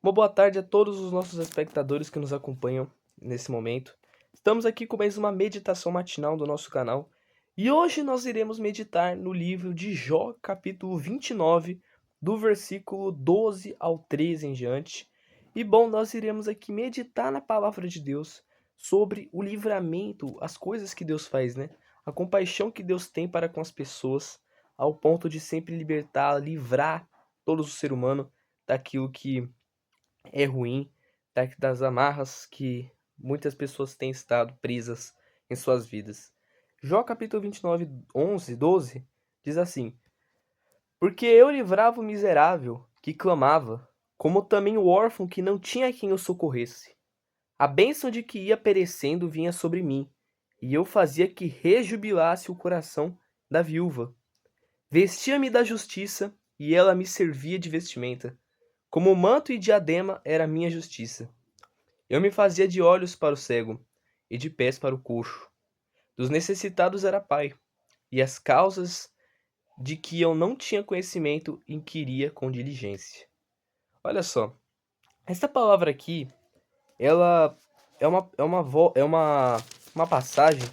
Uma boa tarde a todos os nossos espectadores que nos acompanham nesse momento. Estamos aqui com mais uma meditação matinal do nosso canal. E hoje nós iremos meditar no livro de Jó, capítulo 29, do versículo 12 ao 13 em diante. E bom, nós iremos aqui meditar na palavra de Deus sobre o livramento, as coisas que Deus faz, né? A compaixão que Deus tem para com as pessoas, ao ponto de sempre libertar, livrar todo o ser humano daquilo que é ruim, das amarras que muitas pessoas têm estado presas em suas vidas. Jó capítulo 29, 11, 12 diz assim: Porque eu livrava o miserável que clamava, como também o órfão que não tinha quem o socorresse. A bênção de que ia perecendo vinha sobre mim, e eu fazia que rejubilasse o coração da viúva. Vestia-me da justiça, e ela me servia de vestimenta. Como manto e diadema era a minha justiça. Eu me fazia de olhos para o cego, e de pés para o coxo. Dos necessitados era pai, e as causas de que eu não tinha conhecimento inquiria com diligência. Olha só, essa palavra aqui, ela é uma passagem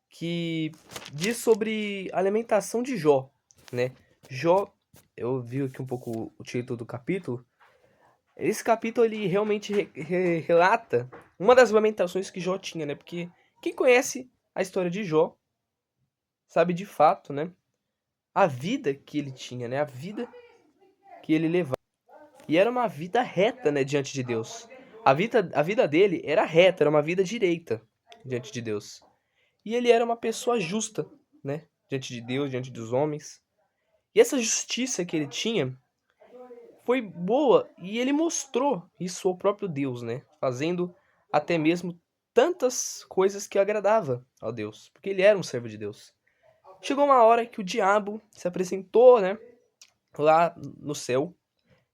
que diz sobre a alimentação de Jó, né? Jó, eu vi aqui um pouco o título do capítulo. Esse capítulo ele realmente relata uma das lamentações que Jó tinha, né? Porque quem conhece a história de Jó sabe de fato, né? A vida que ele tinha, né? A vida que ele levava. E era uma vida reta, né? Diante de Deus. A vida dele era reta, era uma vida direita diante de Deus. E ele era uma pessoa justa, né? Diante de Deus, diante dos homens. E essa justiça que ele tinha foi boa e ele mostrou isso ao próprio Deus, né? Fazendo até mesmo tantas coisas que agradava ao Deus, porque ele era um servo de Deus. Chegou uma hora que o diabo se apresentou, né, lá no céu,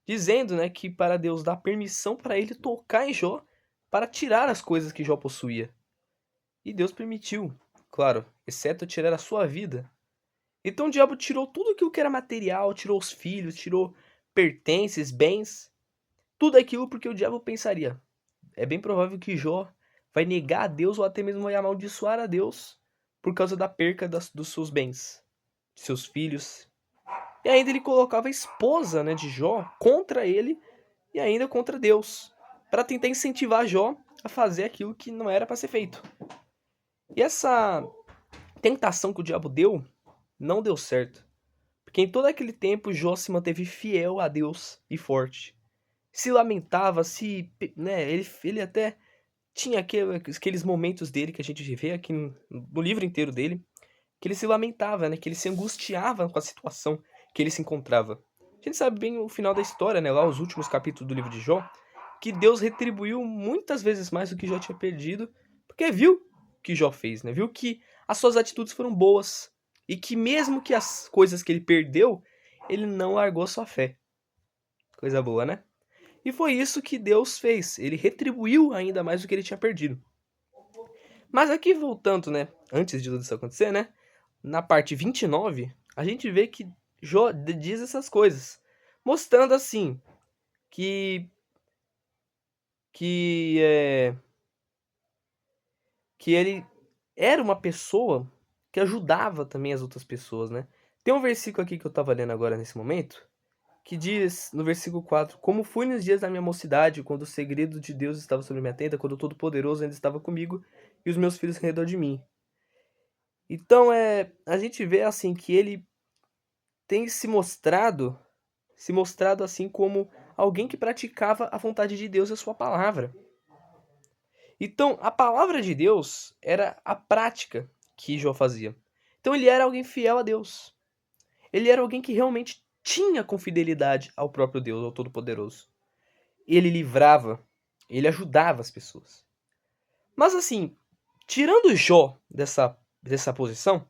dizendo, né, que para Deus dar permissão para ele tocar em Jó para tirar as coisas que Jó possuía. E Deus permitiu, claro, exceto tirar a sua vida. Então o diabo tirou tudo aquilo que era material, tirou os filhos, tirou pertences, bens, tudo aquilo porque o diabo pensaria: é bem provável que Jó vai negar a Deus ou até mesmo vai amaldiçoar a Deus por causa da perca dos seus bens, de seus filhos. E ainda ele colocava a esposa, né, de Jó contra ele e ainda contra Deus, para tentar incentivar Jó a fazer aquilo que não era para ser feito. E essa tentação que o diabo deu não deu certo, porque em todo aquele tempo Jó se manteve fiel a Deus e forte. Se lamentava, né, ele até tinha aqueles momentos dele que a gente vê aqui no livro inteiro dele, que ele se lamentava, né? Que ele se angustiava com a situação que ele se encontrava. A gente sabe bem o final da história, né? Lá os últimos capítulos do livro de Jó, que Deus retribuiu muitas vezes mais do que Jó tinha perdido, porque viu o que Jó fez, né? Viu que as suas atitudes foram boas e que mesmo que as coisas que ele perdeu, ele não largou sua fé. Coisa boa, né? E foi isso que Deus fez. Ele retribuiu ainda mais do que ele tinha perdido. Mas aqui voltando, né? Antes de tudo isso acontecer, né? Na parte 29, a gente vê que Jó diz essas coisas. Mostrando assim que que é que ele era uma pessoa que ajudava também as outras pessoas, né? Tem um versículo aqui que eu tava lendo agora nesse momento, que diz no versículo 4: Como fui nos dias da minha mocidade, quando o segredo de Deus estava sobre minha tenda, quando o Todo-Poderoso ainda estava comigo e os meus filhos ao redor de mim. Então a gente vê assim que ele tem se mostrado assim como alguém que praticava a vontade de Deus e a sua palavra. Então, a palavra de Deus era a prática que Jó fazia. Então ele era alguém fiel a Deus. Ele era alguém que realmente tinha com fidelidade ao próprio Deus, ao Todo-Poderoso. Ele livrava, ele ajudava as pessoas. Mas assim, tirando Jó dessa posição,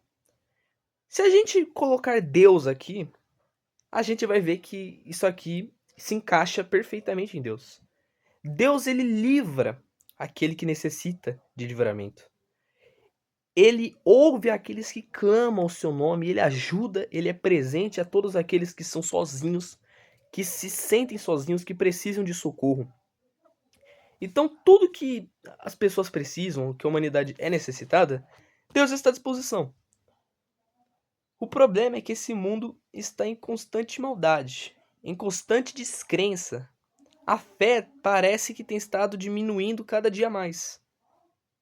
se a gente colocar Deus aqui, a gente vai ver que isso aqui se encaixa perfeitamente em Deus. Deus, ele livra aquele que necessita de livramento. Ele ouve aqueles que clamam o seu nome, ele ajuda, ele é presente a todos aqueles que são sozinhos, que se sentem sozinhos, que precisam de socorro. Então, tudo que as pessoas precisam, que a humanidade é necessitada, Deus está à disposição. O problema é que esse mundo está em constante maldade, em constante descrença. A fé parece que tem estado diminuindo cada dia mais.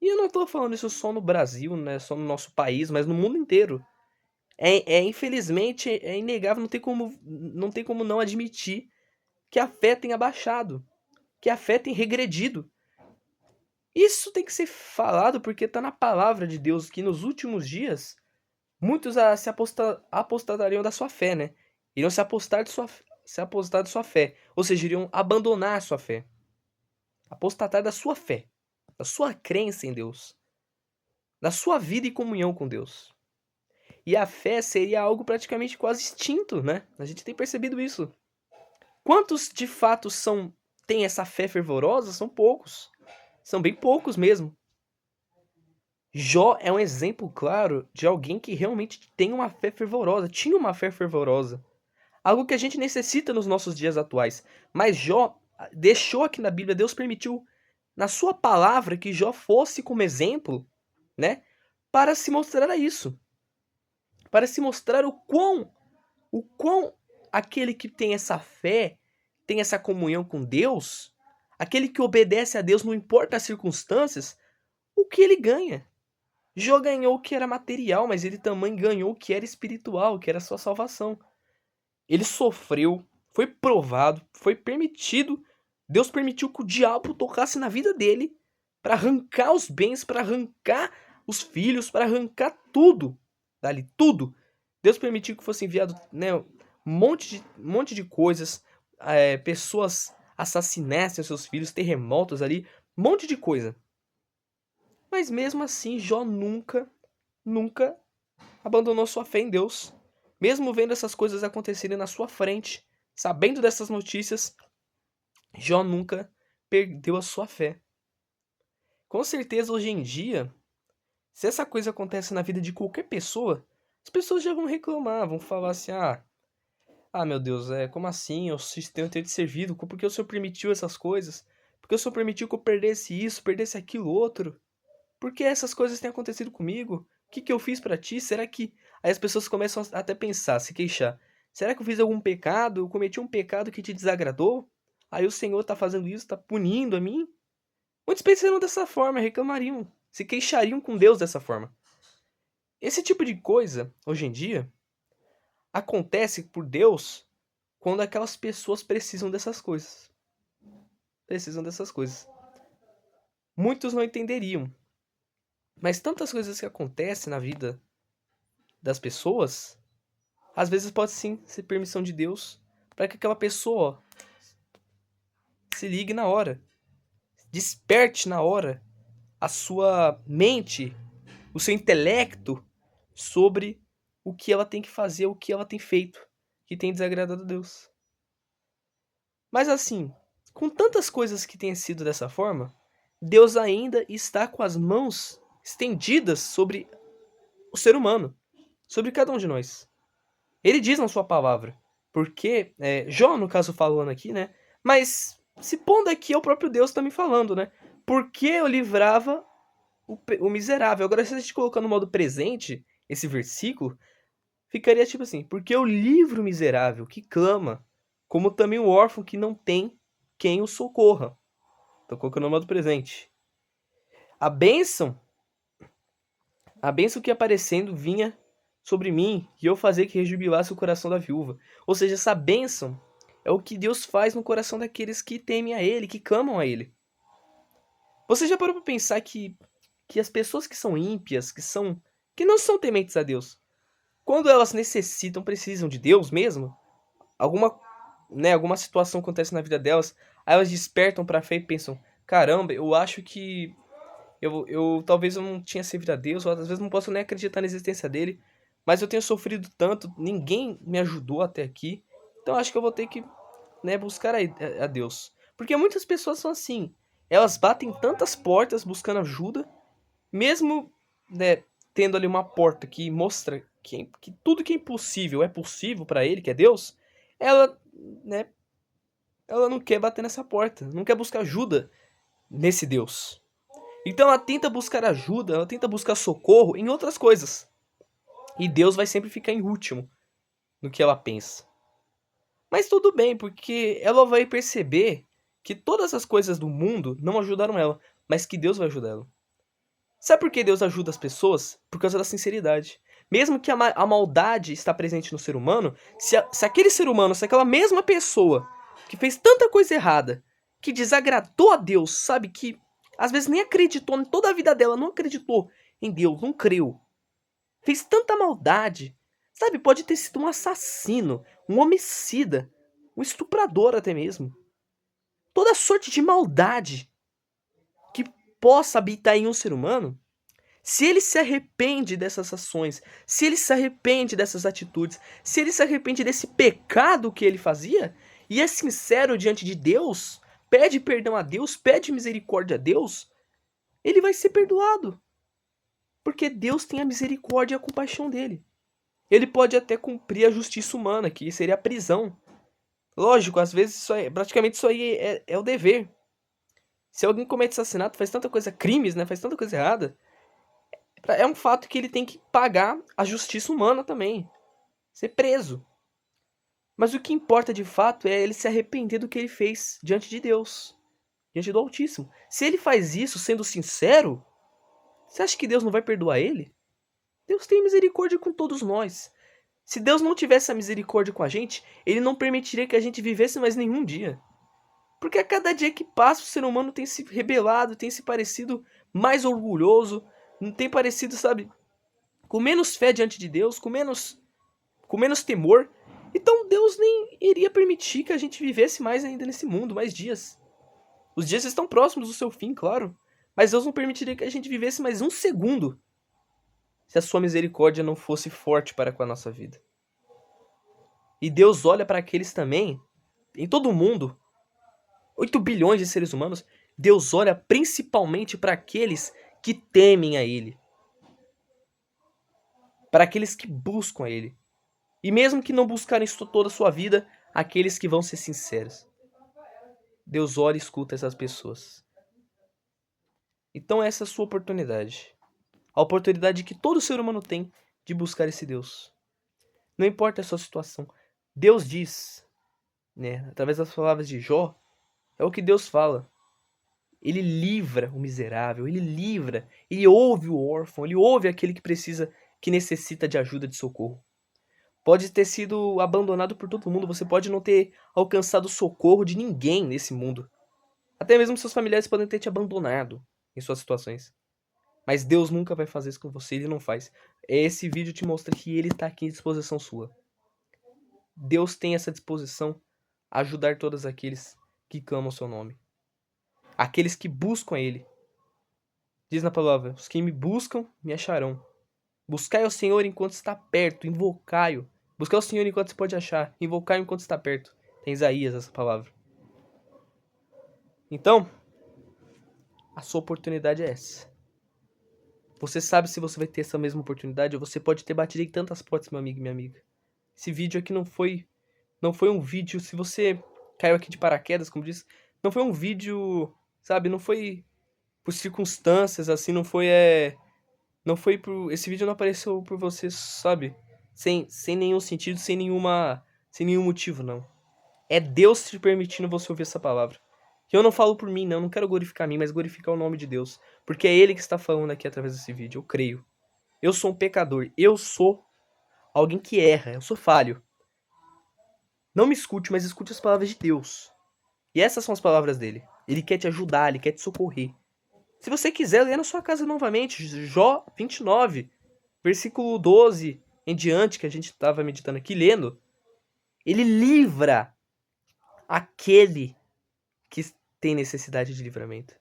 E eu não estou falando isso só no Brasil, né, só no nosso país, mas no mundo inteiro. Infelizmente, é inegável, não tem como não admitir que a fé tem abaixado, que a fé tem regredido. Isso tem que ser falado porque está na palavra de Deus que nos últimos dias muitos apostatariam da sua fé, né? Iriam se apostar de sua fé, ou seja, iriam abandonar a sua fé, apostatar da sua fé, da sua crença em Deus, da sua vida e comunhão com Deus. E a fé seria algo praticamente quase extinto, né? A gente tem percebido isso. Quantos de fato têm essa fé fervorosa? São poucos. São bem poucos mesmo. Jó é um exemplo claro de alguém que realmente tem uma fé fervorosa, tinha uma fé fervorosa. Algo que a gente necessita nos nossos dias atuais. Mas Jó deixou aqui na Bíblia, Deus permitiu na sua palavra que Jó fosse como exemplo, né? Para se mostrar a isso. Para se mostrar o quão aquele que tem essa fé, tem essa comunhão com Deus, aquele que obedece a Deus, não importa as circunstâncias, o que ele ganha. Jó ganhou o que era material, mas ele também ganhou o que era espiritual, o que era a sua salvação. Ele sofreu, foi provado, foi permitido. Deus permitiu que o diabo tocasse na vida dele para arrancar os bens, para arrancar os filhos, para arrancar tudo dali, tudo. Deus permitiu que fosse enviado, né, um monte de coisas, pessoas assassinassem os seus filhos, terremotos ali, um monte de coisa. Mas mesmo assim, Jó nunca abandonou sua fé em Deus. Mesmo vendo essas coisas acontecerem na sua frente, sabendo dessas notícias, Jó nunca perdeu a sua fé. Com certeza, hoje em dia, se essa coisa acontece na vida de qualquer pessoa, as pessoas já vão reclamar, vão falar assim: meu Deus, como assim? Eu tenho te servido, por que o Senhor permitiu essas coisas? Por que o Senhor permitiu que eu perdesse isso, perdesse aquilo outro? Por que essas coisas têm acontecido comigo? O que eu fiz pra ti? Será que... Aí as pessoas começam a até pensar, se queixar. Será que eu fiz algum pecado? Eu cometi um pecado que te desagradou? Aí o Senhor tá fazendo isso, tá punindo a mim? Muitos pensariam dessa forma, reclamariam, se queixariam com Deus dessa forma. Esse tipo de coisa, hoje em dia, acontece por Deus quando aquelas pessoas precisam dessas coisas. Precisam dessas coisas. Muitos não entenderiam. Mas tantas coisas que acontecem na vida das pessoas, às vezes pode sim ser permissão de Deus para que aquela pessoa se ligue na hora, desperte na hora a sua mente, o seu intelecto sobre o que ela tem que fazer, o que ela tem feito, que tem desagradado a Deus. Mas assim, com tantas coisas que têm sido dessa forma, Deus ainda está com as mãos estendidas sobre o ser humano, sobre cada um de nós. Ele diz na sua palavra, porque, Jó, no caso, falando aqui, né? Mas se pondo aqui é o próprio Deus também falando, né? Porque eu livrava o miserável. Agora, se a gente colocar no modo presente, esse versículo, ficaria tipo assim: porque eu livro o miserável que clama, como também o órfão que não tem quem o socorra. Tô colocando no modo presente. A bênção, a bênção que aparecendo vinha sobre mim e eu fazia que rejubilasse o coração da viúva. Ou seja, essa bênção é o que Deus faz no coração daqueles que temem a Ele, que clamam a Ele. Você já parou para pensar que as pessoas que são ímpias, que não são tementes a Deus, quando elas necessitam, precisam de Deus mesmo, alguma situação acontece na vida delas, aí elas despertam para a fé e pensam: caramba, eu acho que talvez eu não tinha servido a Deus, ou às vezes não posso nem acreditar na existência dele, mas eu tenho sofrido tanto, ninguém me ajudou até aqui, então acho que eu vou ter que, né, buscar a Deus. Porque muitas pessoas são assim, elas batem tantas portas buscando ajuda, mesmo, né, tendo ali uma porta que mostra que tudo que é impossível é possível para ele, que é Deus, ela, né, ela não quer bater nessa porta, não quer buscar ajuda nesse Deus. Então ela tenta buscar ajuda, ela tenta buscar socorro em outras coisas. E Deus vai sempre ficar em último no que ela pensa. Mas tudo bem, porque ela vai perceber que todas as coisas do mundo não ajudaram ela, mas que Deus vai ajudar ela. Sabe por que Deus ajuda as pessoas? Por causa da sinceridade. Mesmo que a maldade está presente no ser humano, se aquele ser humano, se aquela mesma pessoa que fez tanta coisa errada, que desagradou a Deus, sabe, que às vezes nem acreditou em toda a vida dela, não acreditou em Deus, não creu, fez tanta maldade, sabe, pode ter sido um assassino, um homicida, um estuprador até mesmo. Toda sorte de maldade que possa habitar em um ser humano, se ele se arrepende dessas ações, se ele se arrepende dessas atitudes, se ele se arrepende desse pecado que ele fazia, e é sincero diante de Deus, pede perdão a Deus, pede misericórdia a Deus, ele vai ser perdoado. Porque Deus tem a misericórdia e a compaixão dele. Ele pode até cumprir a justiça humana, que seria a prisão. Lógico, às vezes praticamente isso aí é o dever. Se alguém comete assassinato, faz tanta coisa, crimes, né? Faz tanta coisa errada. É um fato que ele tem que pagar a justiça humana também. Ser preso. Mas o que importa de fato é ele se arrepender do que ele fez diante de Deus. Diante do Altíssimo. Se ele faz isso sendo sincero, você acha que Deus não vai perdoar ele? Deus tem misericórdia com todos nós. Se Deus não tivesse a misericórdia com a gente, ele não permitiria que a gente vivesse mais nenhum dia. Porque a cada dia que passa, o ser humano tem se rebelado, tem se parecido mais orgulhoso, não tem parecido, sabe, com menos fé diante de Deus, com menos temor. Então Deus nem iria permitir que a gente vivesse mais ainda nesse mundo, mais dias. Os dias estão próximos do seu fim, claro. Mas Deus não permitiria que a gente vivesse mais um segundo se a sua misericórdia não fosse forte para com a nossa vida. E Deus olha para aqueles também, em todo o mundo, 8 bilhões de seres humanos, Deus olha principalmente para aqueles que temem a Ele. Para aqueles que buscam a Ele. E mesmo que não buscarem isso toda a sua vida, aqueles que vão ser sinceros. Deus olha e escuta essas pessoas. Então essa é a sua oportunidade. A oportunidade que todo ser humano tem de buscar esse Deus. Não importa a sua situação. Deus diz, né, através das palavras de Jó, é o que Deus fala. Ele livra o miserável, ele ouve o órfão, ele ouve aquele que precisa, que necessita de ajuda, de socorro. Pode ter sido abandonado por todo mundo, você pode não ter alcançado socorro de ninguém nesse mundo. Até mesmo seus familiares podem ter te abandonado em suas situações. Mas Deus nunca vai fazer isso com você, ele não faz. Esse vídeo te mostra que ele está aqui à disposição sua. Deus tem essa disposição a ajudar todos aqueles que clamam o seu nome. Aqueles que buscam a ele. Diz na palavra, os que me buscam, me acharão. Buscai ao Senhor enquanto está perto, invocai-o. Buscai ao Senhor enquanto se pode achar, invocai-o enquanto está perto. Tem Isaías essa palavra. Então, a sua oportunidade é essa. Você sabe se você vai ter essa mesma oportunidade, ou você pode ter batido em tantas portas, meu amigo e minha amiga. Esse vídeo aqui não foi um vídeo, se você caiu aqui de paraquedas, como diz, não foi um vídeo, sabe, não foi por circunstâncias, assim, não foi esse vídeo não apareceu por você, sabe, sem nenhum sentido, sem nenhum motivo, não. É Deus te permitindo você ouvir essa palavra. Que eu não falo por mim, não quero glorificar a mim, mas glorificar o nome de Deus. Porque é Ele que está falando aqui através desse vídeo, eu creio. Eu sou um pecador, eu sou alguém que erra, eu sou falho. Não me escute, mas escute as palavras de Deus. E essas são as palavras dele. Ele quer te ajudar, ele quer te socorrer. Se você quiser, lê na sua casa novamente, Jó 29, versículo 12 em diante, que a gente estava meditando aqui, lendo. Ele livra aquele que tem necessidade de livramento.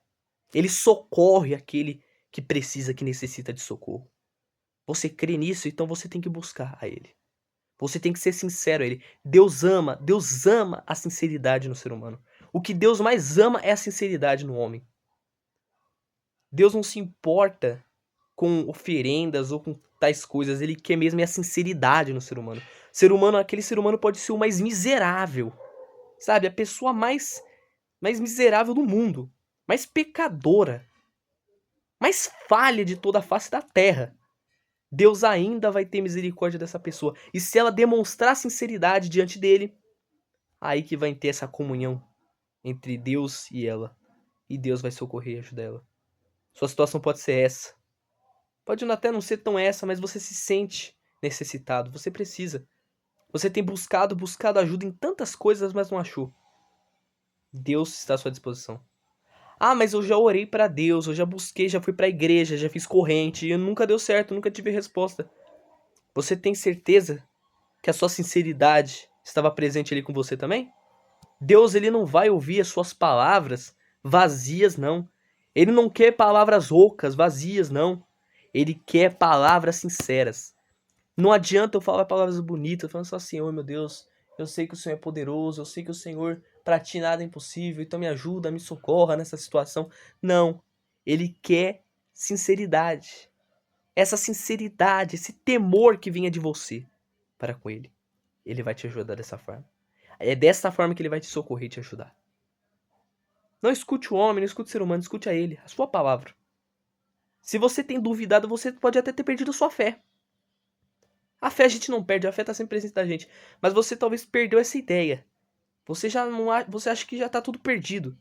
Ele socorre aquele que precisa, que necessita de socorro. Você crê nisso, então você tem que buscar a ele. Você tem que ser sincero a ele. Deus ama a sinceridade no ser humano. O que Deus mais ama é a sinceridade no homem. Deus não se importa com oferendas ou com tais coisas, ele quer mesmo é a sinceridade no ser humano. Aquele ser humano pode ser o mais miserável. sabe, a pessoa mais miserável do mundo, mais pecadora, mais falha de toda a face da terra, Deus ainda vai ter misericórdia dessa pessoa. E se ela demonstrar sinceridade diante dele, aí que vai ter essa comunhão entre Deus e ela. E Deus vai socorrer e ajudar ela. Sua situação pode ser essa. Pode até não ser tão essa, mas você se sente necessitado. Você precisa. Você tem buscado ajuda em tantas coisas, mas não achou. Deus está à sua disposição. Ah, mas eu já orei pra Deus, eu já busquei, já fui pra igreja, já fiz corrente e nunca deu certo, nunca tive resposta. Você tem certeza que a sua sinceridade estava presente ali com você também? Deus, ele não vai ouvir as suas palavras vazias, não. Ele não quer palavras ocas, vazias, não. Ele quer palavras sinceras. Não adianta eu falar palavras bonitas, falando só assim, meu Deus, eu sei que o Senhor é poderoso, eu sei que o Senhor, pra ti nada é impossível, então me ajuda, me socorra nessa situação. Não. Ele quer sinceridade. Essa sinceridade, esse temor que vinha de você para com ele. Ele vai te ajudar dessa forma. É dessa forma que ele vai te socorrer e te ajudar. Não escute o homem, não escute o ser humano, escute a ele, a sua palavra. Se você tem duvidado, você pode até ter perdido a sua fé. A fé a gente não perde, a fé está sempre presente da gente. Mas você talvez perdeu essa ideia. Você já não, você acha que já está tudo perdido,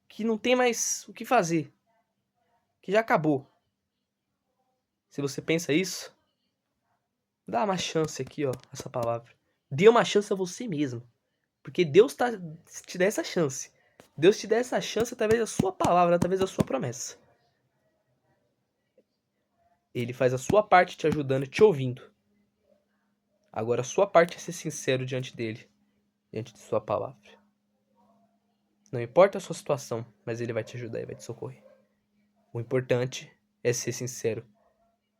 que não tem mais o que fazer, que já acabou. Se você pensa isso, dá uma chance aqui, ó, essa palavra. Dê uma chance a você mesmo, porque Deus te dá essa chance. Deus te dá essa chance através da sua palavra, através da sua promessa. Ele faz a sua parte te ajudando, te ouvindo. Agora a sua parte é ser sincero diante dele, diante de sua palavra. Não importa a sua situação, mas ele vai te ajudar e vai te socorrer. O importante é ser sincero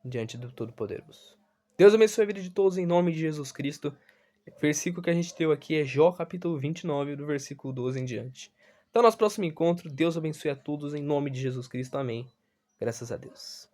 diante do Todo-Poderoso. Deus abençoe a vida de todos em nome de Jesus Cristo. O versículo que a gente deu aqui é Jó capítulo 29, do versículo 12 em diante. Então, nosso próximo encontro, Deus abençoe a todos em nome de Jesus Cristo. Amém. Graças a Deus.